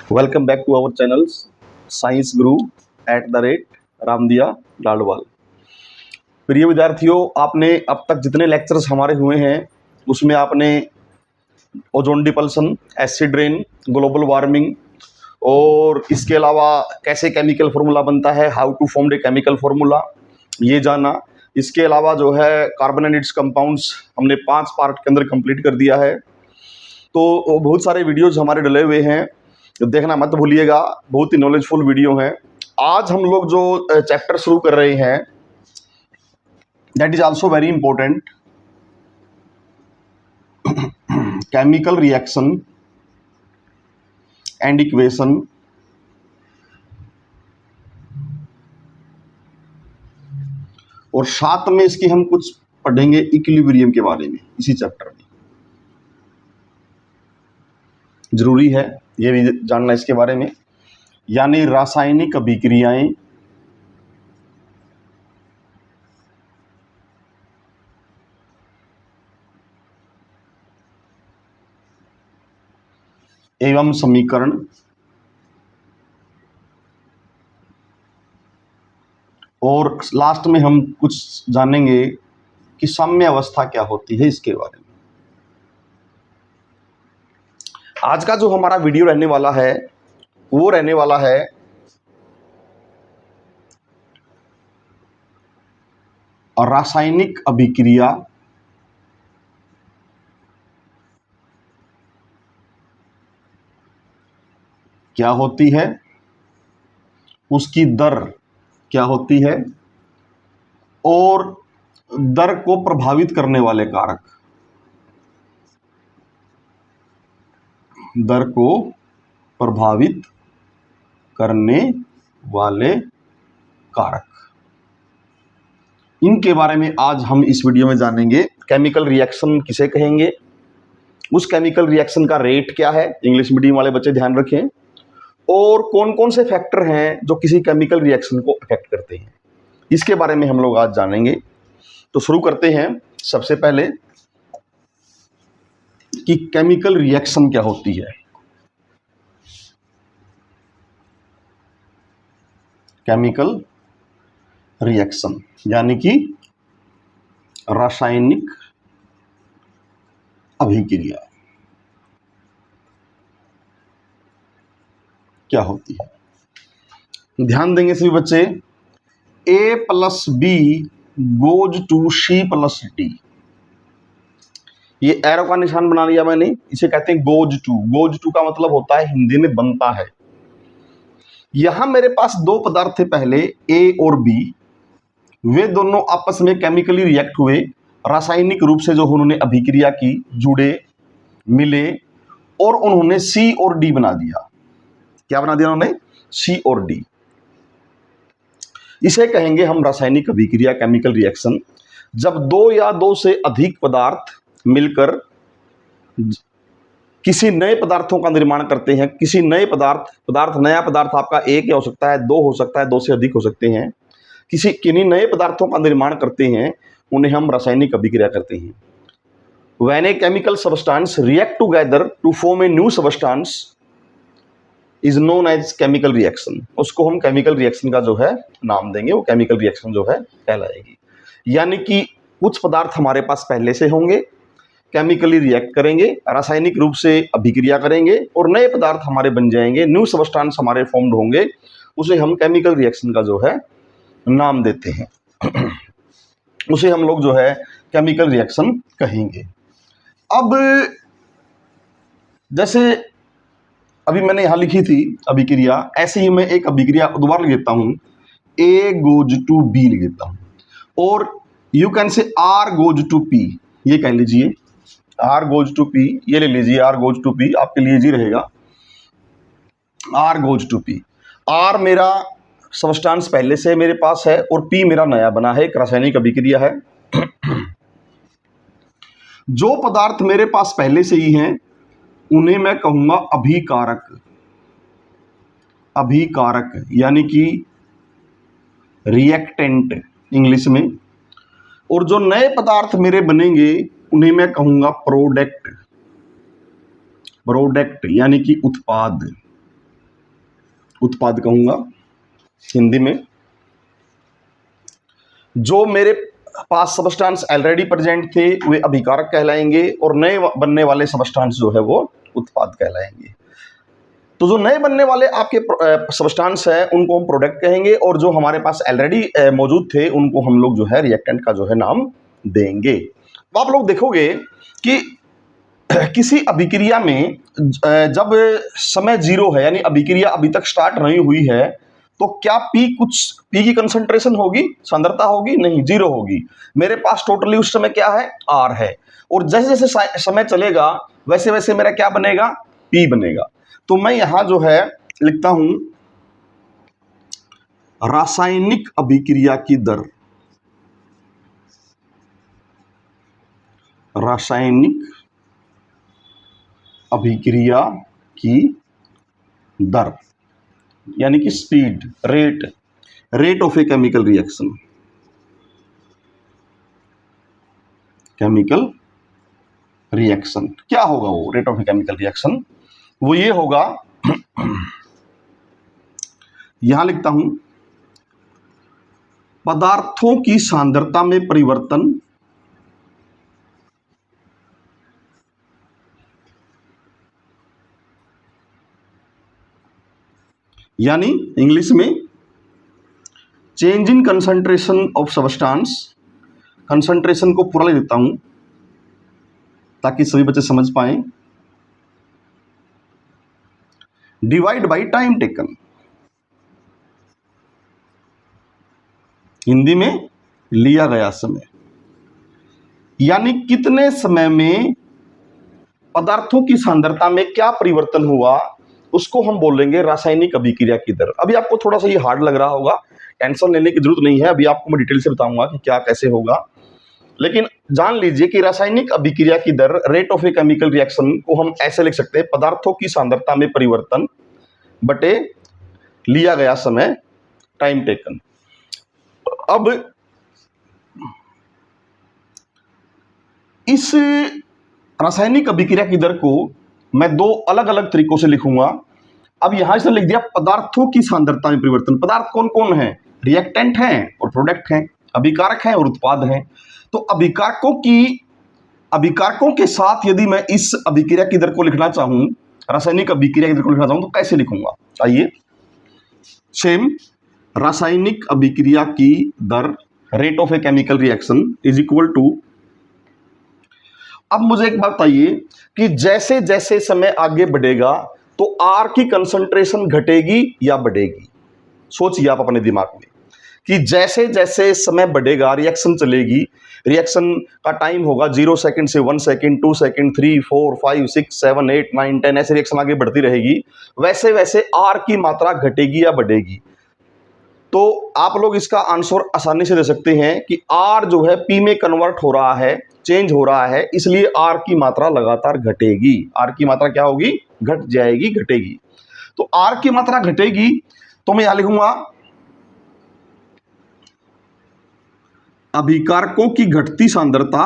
Welcome back to our channels science Guru @Ramdiya लाडवाल। प्रिय विद्यार्थियों, आपने अब तक जितने लेक्चर्स हमारे हुए हैं उसमें आपने ozone depletion, acid rain, global warming और इसके अलावा कैसे केमिकल फार्मूला बनता है, how to form a chemical formula, ये जाना। इसके अलावा जो है कार्बन एंड इट्स कंपाउंड्स हमने 5 पार्ट के अंदर कंप्लीट कर दिया है। तो बहुत सारे वीडियोज हमारे डले हुए हैं, देखना मत भूलिएगा, बहुत ही नॉलेजफुल वीडियो हैं। आज हम लोग जो चैप्टर शुरू कर रहे हैं that is also very important, chemical reaction and equation और साथ में इसकी हम कुछ पढ़ेंगे इक्विलिब्रियम के बारे में इसी चैप्टर में। जरूरी है ये भी जानना इसके बारे में, यानी रासायनिक अभिक्रियाएं एवं समीकरण और लास्ट में हम कुछ जानेंगे कि साम्य अवस्था क्या होती है, इसके बारे में। आज का जो हमारा वीडियो रहने वाला है वो रहने वाला है रासायनिक अभिक्रिया क्या होती है, उसकी दर क्या होती है और दर को प्रभावित करने वाले कारक, दर को प्रभावित करने वाले कारक, इनके बारे में आज हम इस वीडियो में जानेंगे। केमिकल रिएक्शन किसे कहेंगे, उस केमिकल रिएक्शन का रेट क्या है, इंग्लिश मीडियम वाले बच्चे ध्यान रखें, और कौन कौन से फैक्टर हैं जो किसी केमिकल रिएक्शन को अफेक्ट करते हैं, इसके बारे में हम लोग आज जानेंगे। तो शुरू करते हैं सबसे पहले कि केमिकल रिएक्शन क्या होती है। केमिकल रिएक्शन यानी कि रासायनिक अभिक्रिया क्या होती है। ध्यान देंगे सभी बच्चे, A+B गोज टू C+D, ये एरो का निशान बना लिया मैंने, इसे कहते हैं गोज टू। गोज टू का मतलब होता है हिंदी में बनता है। यहां मेरे पास दो पदार्थ थे पहले, A और B, वे दोनों आपस में केमिकली रिएक्ट हुए, रासायनिक रूप से जो उन्होंने अभिक्रिया की, जुड़े, मिले और उन्होंने C और D बना दिया। क्या बना दिया उन्होंने? C और D। इसे कहेंगे हम रासायनिक अभिक्रिया, केमिकल रिएक्शन। जब दो या दो से अधिक पदार्थ मिलकर किसी नए पदार्थों का निर्माण करते हैं, किसी नए पदार्थ नया पदार्थ आपका एक या हो सकता है, दो हो सकता है, दो से अधिक हो सकते हैं, किन्हीं नए पदार्थों का निर्माण करते हैं, उन्हें हम रासायनिक अभिक्रिया करते हैं। When a chemical substance react together to form a new substance is known as chemical reaction। उसको हम केमिकल रिएक्शन का जो है नाम देंगे, वो केमिकल रिएक्शन जो है कहलाएगी। यानी कि कुछ पदार्थ हमारे पास पहले से होंगे, केमिकली रिएक्ट करेंगे, रासायनिक रूप से अभिक्रिया करेंगे और नए पदार्थ हमारे बन जाएंगे, न्यू सबस्टांस हमारे फॉर्म्ड होंगे, उसे हम केमिकल रिएक्शन का जो है नाम देते हैं। उसे हम लोग जो है केमिकल रिएक्शन कहेंगे। अब जैसे अभी मैंने यहां लिखी थी अभिक्रिया, ऐसे ही मैं एक अभिक्रिया दोबारा लिख देता हूं, A गोज टू B लिख देता हूं, और you can say R goes to P, ये कह लीजिए R गोज टू P, ये ले लीजिए R गोज टू P, आपके लिए जी रहेगा R goes to P। R मेरा सबस्टांस पहले से मेरे पास है और P मेरा नया बना है, एक रासायनिक अभिक्रिया है। जो पदार्थ मेरे पास पहले से ही हैं उन्हें मैं कहूंगा अभिकारक, अभिकारक यानी कि रिएक्टेंट इंग्लिश में, और जो नए पदार्थ मेरे बनेंगे उन्हें मैं कहूंगा प्रोडक्ट, प्रोडक्ट यानी कि उत्पाद। उत्पाद कहूँगा हिंदी में। जो मेरे पास सबस्टांस ऑलरेडी प्रेजेंट थे वे अभिकारक कहलाएंगे और नए बनने वाले सबस्टांस जो है वो उत्पाद कहलाएंगे। तो जो नए बनने वाले आपके सबस्टांस है उनको हम प्रोडक्ट कहेंगे और जो हमारे पास ऑलरेडी मौजूद थे उनको हम लोग जो है रिएक्टेंट का जो है नाम देंगे। तो आप लोग देखोगे कि किसी अभिक्रिया में जब समय जीरो है यानी अभिक्रिया अभी तक स्टार्ट नहीं हुई है तो क्या पी की कंसंट्रेशन होगी, सांद्रता होगी? नहीं, जीरो होगी। मेरे पास टोटली उस समय क्या है, आर है। और जैसे जैसे समय चलेगा वैसे वैसे मेरा क्या बनेगा, पी बनेगा। तो मैं यहां जो है लिखता हूं रासायनिक अभिक्रिया की दर, रासायनिक अभिक्रिया की दर यानी कि speed, rate of a chemical reaction, chemical reaction क्या होगा वो rate of a chemical reaction? वो ये होगा यहां लिखता हूं पदार्थों की सांद्रता में परिवर्तन यानी इंग्लिश में change in concentration of substance. Concentration को पूरा लिख देता हूं ताकि सभी बच्चे समझ पाएं। Divide by time taken, Hindi में लिया गया समय, यानी कितने समय में पदार्थों की सांद्रता में क्या परिवर्तन हुआ उसको हम बोलेंगे रासायनिक अभिक्रिया की दर। अभी आपको थोड़ा सा ये हार्ड लग रहा होगा, टेंशन लेने की जरूरत नहीं है, अभी आपको मैं डिटेल से बताऊंगा कि क्या कैसे होगा। लेकिन जान लीजिए कि रासायनिक अभिक्रिया की दर, rate of a chemical reaction को हम ऐसे लिख सकते हैं, पदार्थों की सांद्रता में परिवर्तन बटे लिया गया समय, टाइम टेकन। अब इस रासायनिक अभिक्रिया की दर को मैं दो अलग अलग तरीकों से लिखूंगा। अब यहां से लिख दिया पदार्थों की सांद्रता में परिवर्तन। पदार्थ कौन कौन है? रिएक्टेंट हैं और प्रोडक्ट हैं, अभिकारक हैं और उत्पाद हैं। तो अभिकारकों के साथ यदि मैं इस अभिक्रिया की दर को लिखना चाहूं, रासायनिक अभिक्रिया की दर को लिखना चाहूं तो कैसे लिखूंगा? आइए, सेम रासायनिक अभिक्रिया की दर, rate of a chemical reaction is equal to, अब मुझे एक बात बताइए कि जैसे जैसे समय आगे बढ़ेगा तो आर की कंसंट्रेशन घटेगी या बढ़ेगी? सोचिए आप अपने दिमाग में कि जैसे जैसे समय बढ़ेगा रिएक्शन चलेगी, रिएक्शन का टाइम होगा 0 सेकंड से 1 सेकंड, 2 सेकंड, 3, 4, 5, 6, 7, 8, 9, 10 ऐसे रिएक्शन आगे बढ़ती रहेगी, वैसे वैसे आर की मात्रा घटेगी या बढ़ेगी? तो आप लोग इसका आंसर आसानी से दे सकते हैं कि आर जो है पी में कन्वर्ट हो रहा है, चेंज हो रहा है, इसलिए आर की मात्रा लगातार घटेगी। आर की मात्रा क्या होगी? घट जाएगी, घटेगी। तो आर की मात्रा घटेगी तो मैं यहां लिखूंगा अभिकारकों की घटती सांद्रता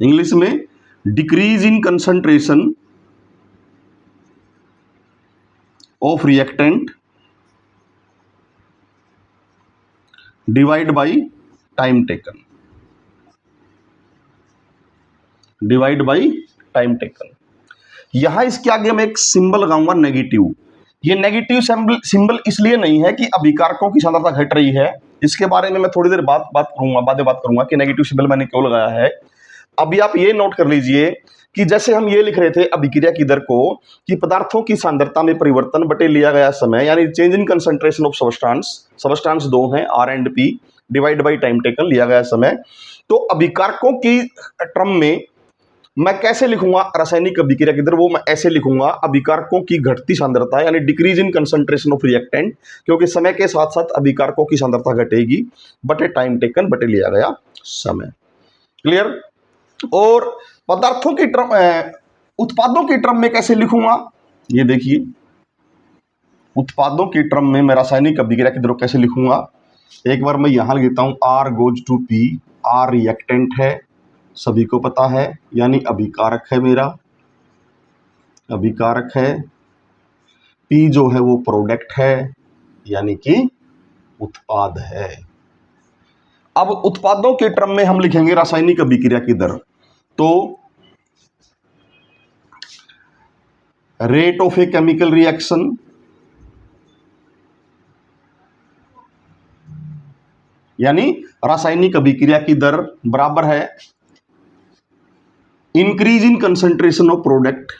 इंग्लिश में decrease in concentration of reactant divide by time taken, divide by time taken. यहां इसके आगे मैं एक सिंबल लगाऊंगा नेगेटिव। ये नेगेटिव सिंबल इसलिए नहीं है कि अभिकारकों की सांद्रता घट रही है, इसके बारे में मैं थोड़ी देर बात करूंगा कि नेगेटिव सिंबल मैंने क्यों लगाया है। अभी आप ये नोट कर लीजिए कि जैसे हम ये लिख रहे थे अभिक्रिया की दर को कि पदार्थों की सांद्रता में परिवर्तन बटे लिया गया समय, यानी change in concentration of substance दो हैं R and P, divide by time taken, लिया गया समय। तो अभिकारकों की टर्म में मैं कैसे लिखूंगा रासायनिक अभिक्रिया की दर? वो मैं ऐसे लिखूंगा अभिकारकों की घटती सांद्रता यानी decrease in concentration of reactant, क्योंकि समय के साथ साथ अभिकारकों की सांद्रता घटेगी, बटे टाइम टेकन बटे लिया गया समय। क्लियर? और पदार्थों की टर्म, उत्पादों की टर्म में कैसे लिखूंगा? ये देखिए, उत्पादों की टर्म में मैं रासायनिक अभिक्रिया की दर कैसे लिखूंगा? एक बार मैं यहाँ लिखता हूँ R goes to P। R reactant है, सभी को पता है, यानी अभिकारक है मेरा, अभिकारक है। P जो है वो प्रोडक्ट है, यानी कि उत्पाद है। अब उत्पादों के टर्म में हम लिखेंगे रासायनिक अभिक्रिया की दर। तो rate of a chemical reaction यानी रासायनिक अभिक्रिया की दर बराबर है increase in concentration of product,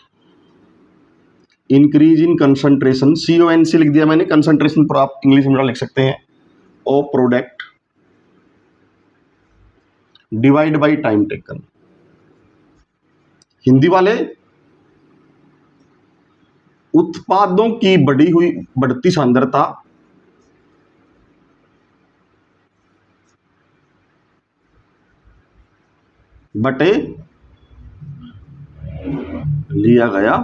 increase in concentration, CONC लिख दिया मैंने, कंसंट्रेशन पर आप इंग्लिश में लिख सकते हैं, of product divide by time taken. Hindi वाले, उत्पादों की बढ़ती सांद्रता बटे लिया गया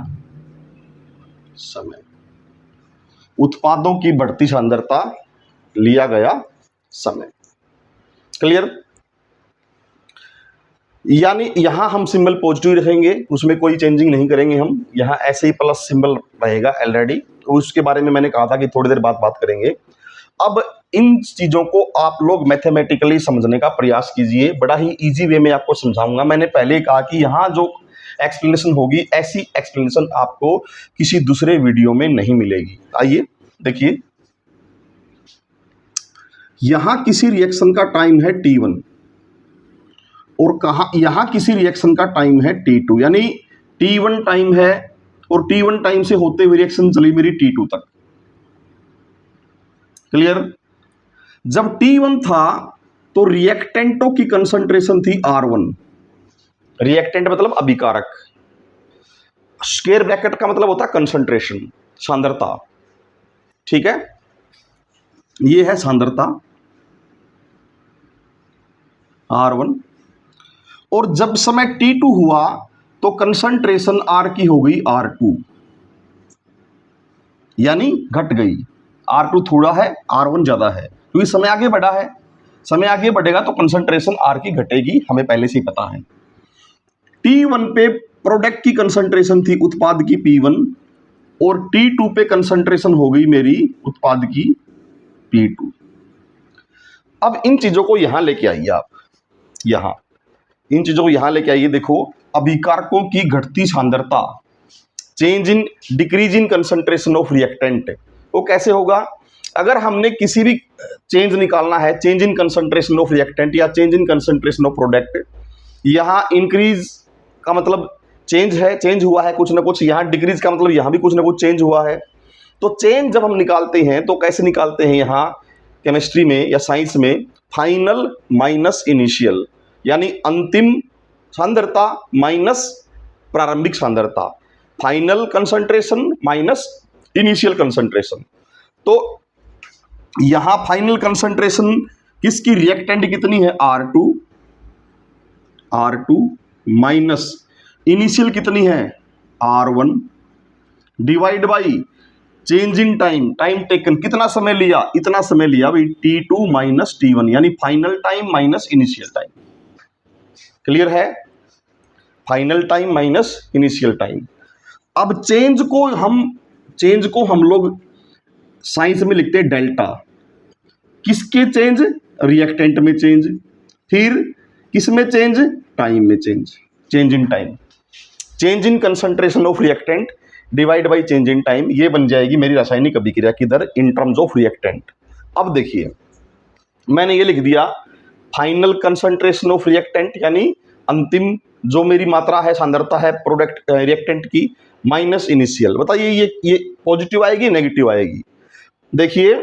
समय, उत्पादों की बढ़ती सांद्रता लिया गया समय। क्लियर? यानी यहां हम सिंबल पॉजिटिव रखेंगे, उसमें कोई चेंजिंग नहीं करेंगे हम, यहां ऐसे ही प्लस सिंबल रहेगा ऑलरेडी, उसके बारे में मैंने कहा था कि थोड़ी देर बाद बात करेंगे। अब इन चीजों को आप लोग मैथमेटिकली समझने का प्रयास कीजिए, बड़ा ही इजी वे में आपको समझाऊंगा। मैंने पहले कहा कि यहां जो एक्सप्लेनेशन होगी, ऐसी एक्सप्लेनेशन आपको किसी दूसरे वीडियो में नहीं मिलेगी। आइए देखिए, यहां किसी रिएक्शन का टाइम है T1 और कहा यहां किसी रिएक्शन का टाइम है T2, यानी T1 टाइम है और T1 टाइम से होते हुए रिएक्शन चली मेरी T2 तक। क्लियर? जब T1 था तो रिएक्टेंटों की कंसंट्रेशन थी R1, रिएक्टेंट मतलब अभिकारक, स्क्वायर ब्रैकेट का मतलब होता है कंसंट्रेशन, सांद्रता। ठीक है, ये है सांद्रता R1, और जब समय T2 हुआ तो कंसंट्रेशन R की हो गई R2, यानी घट गई। R2 थोड़ा है, R1 ज्यादा है, क्योंकि समय आगे बढ़ा है, समय आगे बढ़ेगा तो कंसंट्रेशन R की घटेगी, हमें पहले से ही पता है। T1 पे प्रोडक्ट की कंसंट्रेशन थी उत्पाद की P1 और T2 पे कंसंट्रेशन हो गई मेरी उत्पाद की P2। अब इन चीजों को यहां लेके आइए आप, यहां इन चीजों को यहां लेके आइए। देखो, अभिकारकों की घटती सांद्रता, change in decrease in concentration of reactant, वो कैसे होगा? अगर हमने किसी भी चेंज निकालना है, change in concentration of reactant या change in concentration of product, यहां इंक्रीज का मतलब चेंज है, चेंज हुआ है कुछ ना कुछ, यहां डिक्रीज का मतलब यहां भी कुछ ना कुछ चेंज हुआ है। तो चेंज जब हम निकालते हैं तो कैसे निकालते हैं? यहां केमिस्ट्री में या साइंस में फाइनल माइनस इनिशियल, यानी अंतिम सांद्रता माइनस प्रारंभिक सांद्रता, final concentration minus initial concentration. तो यहां फाइनल कंसंट्रेशन किसकी, रिएक्टेंट कितनी है R2 माइनस इनिशियल कितनी है R1 divide by change in time, time taken, कितना समय लिया, इतना समय लिया भाई, T2 माइनस T1, यानी final time minus initial time. Clear है? Final time minus initial time. अब चेंज को हम लोग साइंस में लिखते हैं डेल्टा। किसके चेंज? रिएक्टेंट में चेंज, फिर किसमें चेंज? टाइम में change, change in time, change in concentration of reactant divide by change in time, ये बन जाएगी मेरी रासायनिक अभिक्रिया की दर इन टर्म्स ऑफ रिएक्टेंट। अब देखिए, मैंने ये लिख दिया फाइनल कंसंट्रेशन ऑफ रिएक्टेंट, यानी अंतिम जो मेरी मात्रा है, सांद्रता है प्रोडक्ट रिएक्टेंट की, माइनस इनिशियल। बताइए ये पॉजिटिव आएगी नेगेटिव आएगी? देखिए,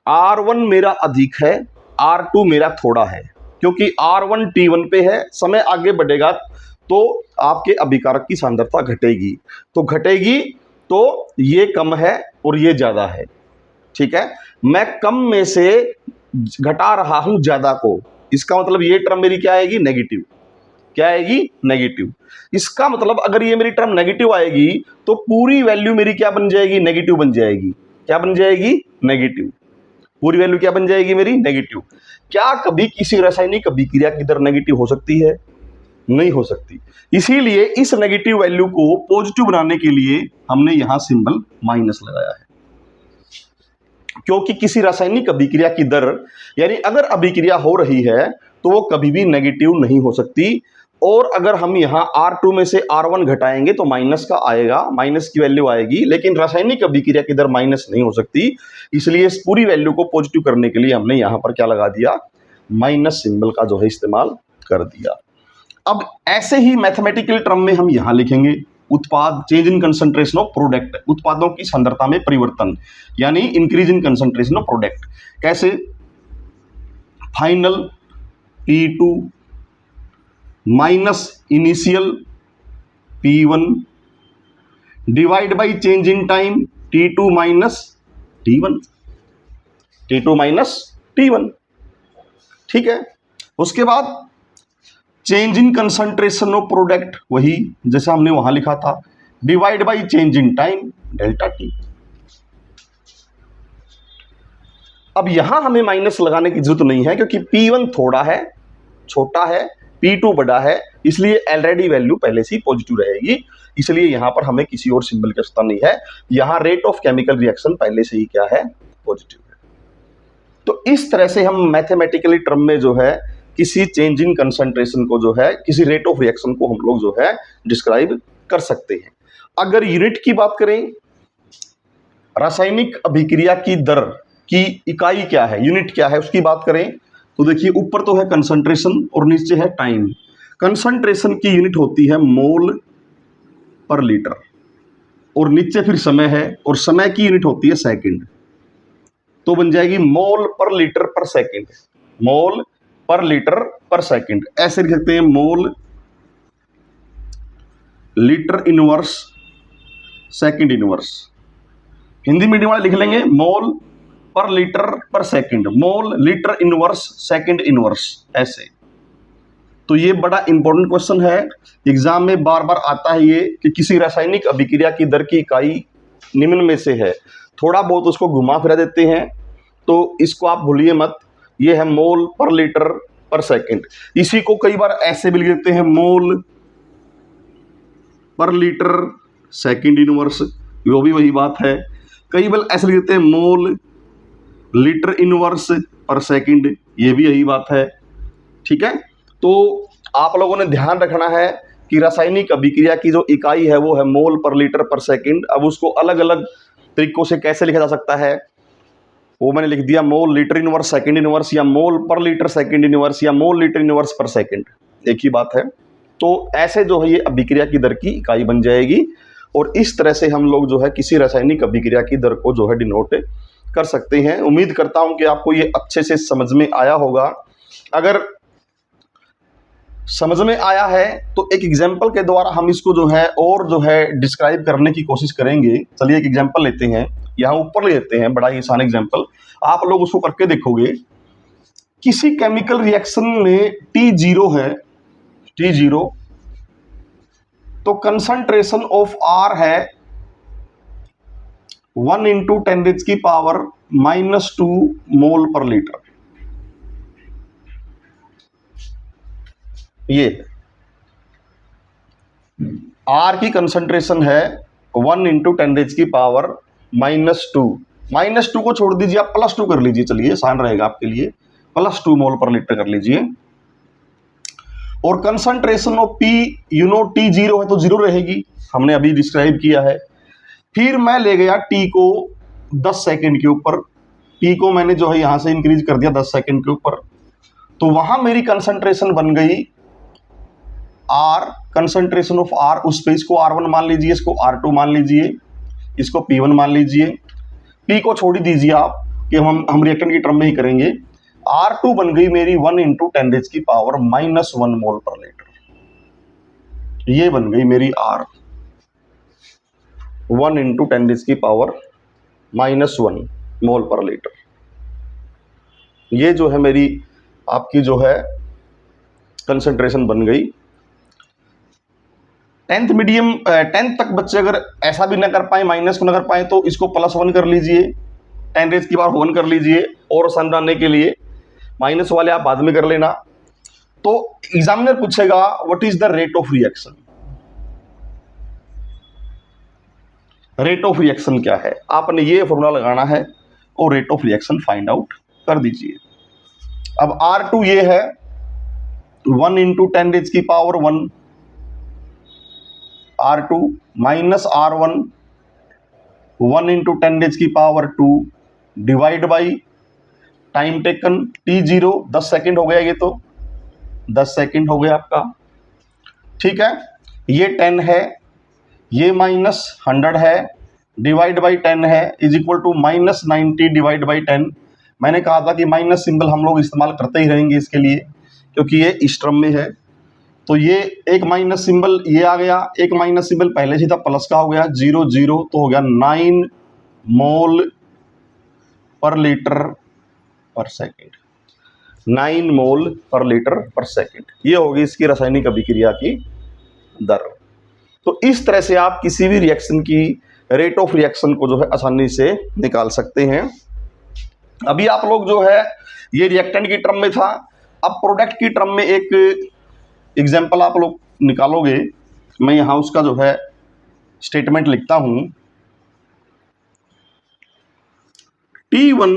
R1 मेरा अधिक है, R2 मेरा थोड़ा है, क्योंकि R1 T1 पे है, समय आगे बढ़ेगा तो आपके अभिकारक की सांद्रता घटेगी, तो घटेगी तो ये कम है और ये ज्यादा है। ठीक है, मैं कम में से घटा रहा हूं ज्यादा को, इसका मतलब ये टर्म मेरी क्या आएगी? नेगेटिव। क्या आएगी? नेगेटिव। इसका मतलब अगर ये मेरी टर्म नेगेटिव आएगी तो पूरी वैल्यू मेरी क्या बन जाएगी? नेगेटिव बन जाएगी। क्या बन जाएगी? नेगेटिव। पूरी वैल्यू क्या बन जाएगी मेरी? नेगेटिव। क्या कभी किसी रासायनिक अभिक्रिया की दर नेगेटिव हो सकती है? नहीं हो सकती। इसीलिए इस नेगेटिव वैल्यू को पॉजिटिव बनाने के लिए हमने यहां सिंबल माइनस लगाया है, क्योंकि किसी रासायनिक अभिक्रिया की दर, यानी अगर अभिक्रिया हो रही है तो वो कभी भी नेगेटिव नहीं हो सकती। और अगर हम यहाँ R2 में से R1 घटाएंगे तो माइनस का आएगा, माइनस की वैल्यू आएगी, लेकिन रासायनिक अभिक्रिया की दर माइनस नहीं हो सकती। इसलिए इस पूरी वैल्यू को पॉजिटिव करने के लिए हमने यहाँ पर क्या लगा दिया? माइनस सिंबल का जो है इस्तेमाल कर दिया। अब ऐसे ही मैथमेटिकल टर्म में हम यहां लिखेंगे उत्पाद, change in concentration of product, उत्पादों की सांद्रता में परिवर्तन, यानी increase in concentration of product. कैसे? Final P2 minus initial P1 divide by change in time T2 minus T1, T2 minus T1। ठीक है। उसके बाद change in concentration of product, वही जैसा हमने वहां लिखा था, divide by change in time delta T। अब यहां हमें माइनस लगाने की जरूरत नहीं है, क्योंकि P1 थोड़ा है, छोटा है, P2 बड़ा है, इसलिए ऑलरेडी वैल्यू पहले से ही पॉजिटिव रहेगी। इसलिए यहां पर हमें किसी और सिंबल की आवश्यकता नहीं है। यहां रेट ऑफ केमिकल रिएक्शन पहले से ही क्या है? पॉजिटिव है। तो इस तरह से हम मैथमेटिकली टर्म में जो है किसी चेंज इन कंसंट्रेशन को जो है, किसी रेट ऑफ रिएक्शन को हम लोग जो है डिस्क्राइब कर सकते हैं। अगर यूनिट की बात करें, रासायनिक अभिक्रिया की दर की इकाई क्या है, यूनिट क्या है, उसकी बात करें तो देखिए ऊपर तो है कंसंट्रेशन और नीचे है टाइम। कंसंट्रेशन की यूनिट होती है मोल पर लीटर, और नीचे फिर समय है, और समय की यूनिट होती है सेकंड। तो बन जाएगी मोल पर लीटर पर सेकंड, मोल पर लीटर पर सेकंड। ऐसे लिख सकते हैं mole litre inverse second inverse. Hindi medium वाले लिख लेंगे मोल पर लीटर पर second, mole litre inverse second inverse, ऐसे। तो ये बड़ा इंपॉर्टेंट क्वेश्चन है, एग्जाम में बार बार आता है ये कि किसी रासायनिक अभिक्रिया की दर की इकाई निम्न में से है। थोड़ा बहुत उसको घुमा फिरा देते हैं, तो इसको आप भूलिए मत। ये है मोल पर लीटर पर सेकंड। इसी को कई बार ऐसे भी लिख देते हैं मोल पर लीटर सेकंड इनवर्स, वो भी वही बात है। कई बार ऐसे लिख देते हैं मोल लीटर इनवर्स पर सेकंड, ये भी यही बात है। ठीक है। तो आप लोगों ने ध्यान रखना है कि रासायनिक अभिक्रिया की जो इकाई है वो है मोल पर लीटर पर सेकंड। अब उसको अलग अलग तरीकों से कैसे लिखा जा सकता है वो मैंने लिख दिया, mole litre inverse second inverse, या मोल पर लीटर सेकंड इनवर्स, या मोल लीटर इनवर्स पर सेकंड, एक ही बात है। तो ऐसे जो है ये अभिक्रिया की दर की इकाई बन जाएगी, और इस तरह से हम लोग जो है किसी रासायनिक अभिक्रिया की दर को जो है डिनोट कर सकते हैं। उम्मीद करता हूं कि आपको ये अच्छे से समझ में आया होगा। अगर समझ में आया है तो एक एग्जाम्पल के द्वारा हम इसको जो है और जो है डिस्क्राइब करने की कोशिश करेंगे। चलिए एक एग्जाम्पल लेते हैं, यहाँ ऊपर ले लेते हैं, बड़ा ही आसान एग्जाम्पल, आप लोग उसको करके देखोगे। किसी केमिकल रिएक्शन में T0 है, T0, तो कंसंट्रेशन ऑफ R है 1 × 10⁻⁻² मोल पर लीटर। ये R की कंसंट्रेशन है 1 × 10⁻⁻²। -2 को छोड़ दीजिए, आप +2 कर लीजिए, चलिए आसान रहेगा आपके लिए, +2 मोल पर लीटर कर लीजिए। और कंसंट्रेशन ऑफ P T0 है तो 0 रहेगी, हमने अभी डिस्क्राइब किया है। फिर मैं ले गया T को 10 सेकंड के ऊपर, T को मैंने जो है यहां से इंक्रीज कर दिया 10 सेकंड के ऊपर, तो वहां मेरी कंसंट्रेशन बन गई R, कंसंट्रेशन ऑफ R, उस पे इसको R1 मान लीजिए, इसको R2 मान लीजिए, इसको P1 मान लीजिए। P को छोड़ ही दीजिए आप कि हम रिएक्टेंट की टर्म में ही करेंगे। R2 बन गई मेरी 1 × 10⁻⁻1 मोल पर लीटर। ये बन गई मेरी R 1 × 10⁻⁻1 मोल पर लीटर। ये जो है मेरी आपकी जो है कंसंट्रेशन बन गई। 10th तक बच्चे अगर ऐसा भी ना कर पाए, माइनस को ना कर पाए, तो इसको +1 कर लीजिए, 10⁻1 कर लीजिए और आसान बनाने के लिए, माइनस वाले आप बाद में कर लेना। तो एग्जामिनर पूछेगा what is the rate of reaction, rate of reaction क्या है, आपने ये फॉर्मूला लगाना है और rate of reaction find out कर दीजिए। अब R2 ये है 1 × 10⁻1 R2 minus R1 1 × 10⁻2 divide by time taken T0 10 second हो गया, ये तो 10 सेकेंड हो गया आपका, ठीक है। ये 10 है, ये माइनस 100 है, डिवाइड बाई 10 है, is equal to -90 divide by 10। मैंने कहा था कि माइनस सिंबल हम लोग इस्तेमाल करते ही रहेंगे इसके लिए, क्योंकि ये इस टर्म में है। तो ये एक माइनस सिंबल ये आ गया, एक माइनस सिंबल पहले से था प्लस का हो गया, 0 0 तो हो गया 9 मोल पर लीटर पर सेकेंड, 9 मोल पर लीटर पर सेकेंड। ये होगी इसकी रासायनिक अभिक्रिया की दर। तो इस तरह से आप किसी भी रिएक्शन की रेट ऑफ रिएक्शन को जो है आसानी से निकाल सकते हैं। अभी आप लोग जो है ये रिएक्टेंट की टर्म में था, अब प्रोडक्ट की टर्म में एक एग्जाम्पल आप लोग निकालोगे। मैं यहाँ उसका जो है स्टेटमेंट लिखता हूँ। T1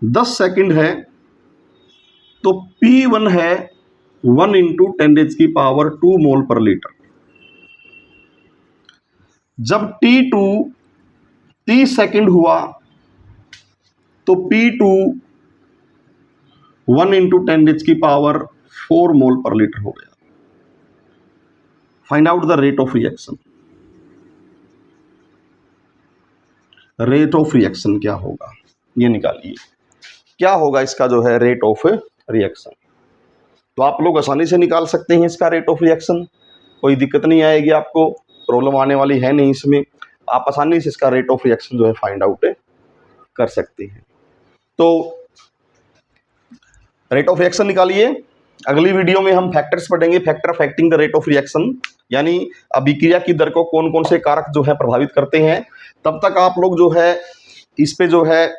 10 सेकंड है तो P1 है 1 × 10⁻2 मोल पर लीटर। जब T2 30 सेकंड हुआ तो P2 1 × 10⁻4 मोल पर लीटर हो गया। Find out the rate of reaction. Rate of reaction क्या होगा ये निकालिए, क्या होगा इसका जो है रेट ऑफ रिएक्शन। तो आप लोग आसानी से निकाल सकते हैं इसका रेट ऑफ रिएक्शन, कोई दिक्कत नहीं आएगी आपको, प्रॉब्लम आने वाली है नहीं इसमें। आप आसानी से इसका रेट ऑफ रिएक्शन जो है फाइंड आउट कर सकते हैं। तो रेट ऑफ रिएक्शन निकालिए। अगली वीडियो में हम फैक्टर्स पढ़ेंगे, factor affecting the rate of reaction, यानी अभिक्रिया की दर को कौन कौन से कारक जो है प्रभावित करते हैं। तब तक आप लोग जो है इस पे जो है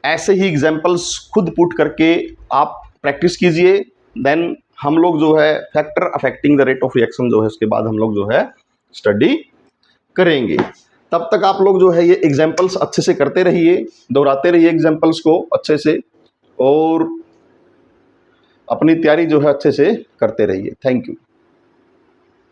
ऐसे ही एग्जाम्पल्स खुद पुट करके आप प्रैक्टिस कीजिए। देन हम लोग जो है factor affecting the rate of reaction जो है उसके बाद हम लोग जो है स्टडी करेंगे। तब तक आप लोग जो है ये एग्जाम्पल्स अच्छे से करते रहिए, दोहराते रहिए एग्जाम्पल्स को अच्छे से, और अपनी तैयारी जो है अच्छे से करते रहिए। Thank you.